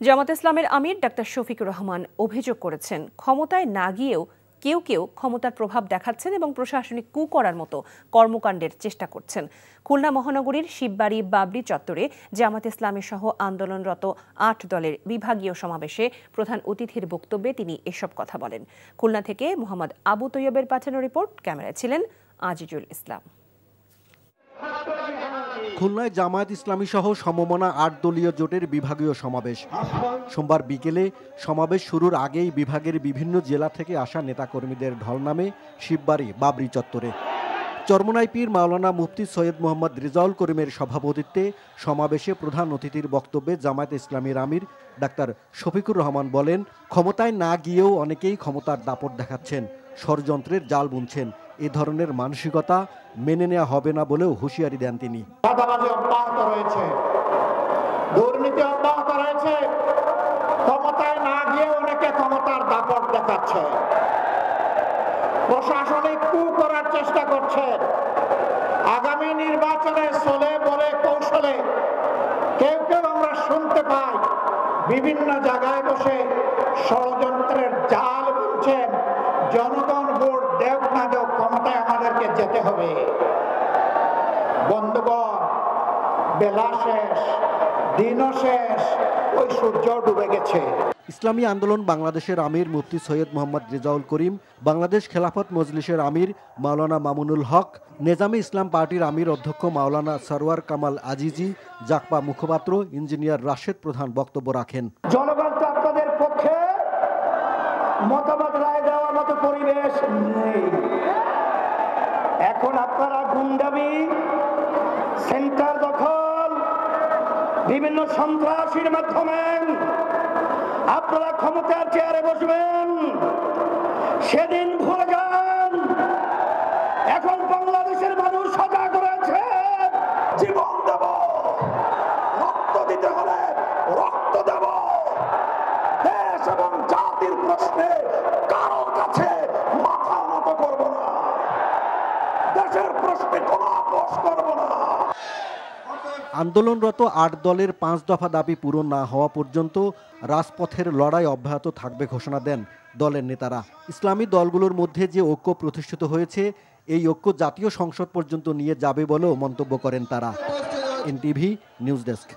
জামাত ইসলামের আমির ডাক্তার শফিকুর রহমান অভিযোগ করেছেন, ক্ষমতায় না গিয়েও কেউ কেউ ক্ষমতার প্রভাব দেখাচ্ছেন এবং প্রশাসনিক কু করার মতো কর্মকাণ্ডের চেষ্টা করছেন। খুলনা মহানগরীর শিববাড়ি বাবরি চত্বরে জামাত ইসলামী সহ আন্দোলনরত ৮ দলের বিভাগীয় সমাবেশে প্রধান অতিথির বক্তব্যে তিনি এসব কথা বলেন। খুলনা থেকে মোহাম্মদ আবু তৈয়বের পাঠানো রিপোর্ট, ক্যামেরায় ছিলেন আজিজুল ইসলাম। খুলনায় জামায়াত ইসলামী সহ সমমনা ৮ দলীয় জোটের বিভাগীয় সমাবেশ। সোমবার বিকেলে সমাবেশ শুরুর আগেই বিভাগের বিভিন্ন জেলা থেকে আসা নেতাকর্মীদের ঢল নামে শিববাড়ি বাবরি চত্বরে। চরমোনাই পীর মাওলানা মুফতি সৈয়দ মোহাম্মদ রেজাউল করিমের সভাপতিত্বে সমাবেশে প্রধান অতিথির বক্তব্যে জামায়াত ইসলামীর আমির ডাক্তার শফিকুর রহমান বলেন, ক্ষমতায় না গিয়েও অনেকেই ক্ষমতার দাপট দেখাচ্ছেন, ষড়যন্ত্রের জাল বুনছেন। এ ধরনের মানসিকতা মেনে নেওয়া হবে না বলেও হুঁশিয়ারি দেন তিনি। দুর্নীতি অব্যাহত রয়েছে, ক্ষমতায় না গিয়ে অনেকে ক্ষমতার দাপট দেখাচ্ছে, প্রশাসনিক কু করার চেষ্টা করছে। আগামী নির্বাচনে চলে বলে কৌশলে কেউ কেউ আমরা শুনতে পাই বিভিন্ন জায়গায় বসে ষড়যন্ত্রের জাল বুনছেন। জনগণ ভোট দেখ না দেখ, ক্ষমতায় আমাদেরকে যেতে হবে। বন্ধুগণ, বেলা শেষ, দিনও শেষ, ওই সূর্য ডুবে গেছে। ইসলামী আন্দোলন বাংলাদেশের আমির মুফতি সৈয়দ মোহাম্মদ রেজাউল করিম, বাংলাদেশ খেলাফত মজলিসের আমির মাওলানা মামুনুল হক, নেজামে ইসলাম পার্টির আমির অধ্যক্ষ মাওলানা সরওয়ার কামাল আজিজি, জাকপা মুখপাত্র ইঞ্জিনিয়ার রাশেদ প্রধান বক্তব্য রাখেন। জনগণ তো আপনাদের পক্ষে মতামত রায় দেওয়ার মতো পরিবেশ নেই। এখন আপনারা গুন্ডামি, সেন্টার দখল, বিভিন্ন সন্ত্রাসীর মাধ্যমে আপনারা ক্ষমতার চেয়ারে বসবেন। সেদিন ভুলে যান। এখন বাংলাদেশের মানুষ সজাগ রয়েছে। জীবন দেব, রক্ত দিতে হলে রক্ত দেব। দেশ এবং জাতির প্রশ্নে কারো কাছে মাথা নত করব না। দেশের প্রশ্নে কোনো আপোষ করব না। আন্দোলনরত ৮ দলের ৫ দফা দাবি পূরণ না হওয়া পর্যন্ত রাজপথের লড়াই অব্যাহত থাকবে ঘোষণা দেন দলের নেতারা। ইসলামী দলগুলোর মধ্যে যে ঐক্য প্রতিষ্ঠিত হয়েছে, এই ঐক্য জাতীয় সংসদ পর্যন্ত নিয়ে যাবে বলেও মন্তব্য করেন তারা। NTV news desk.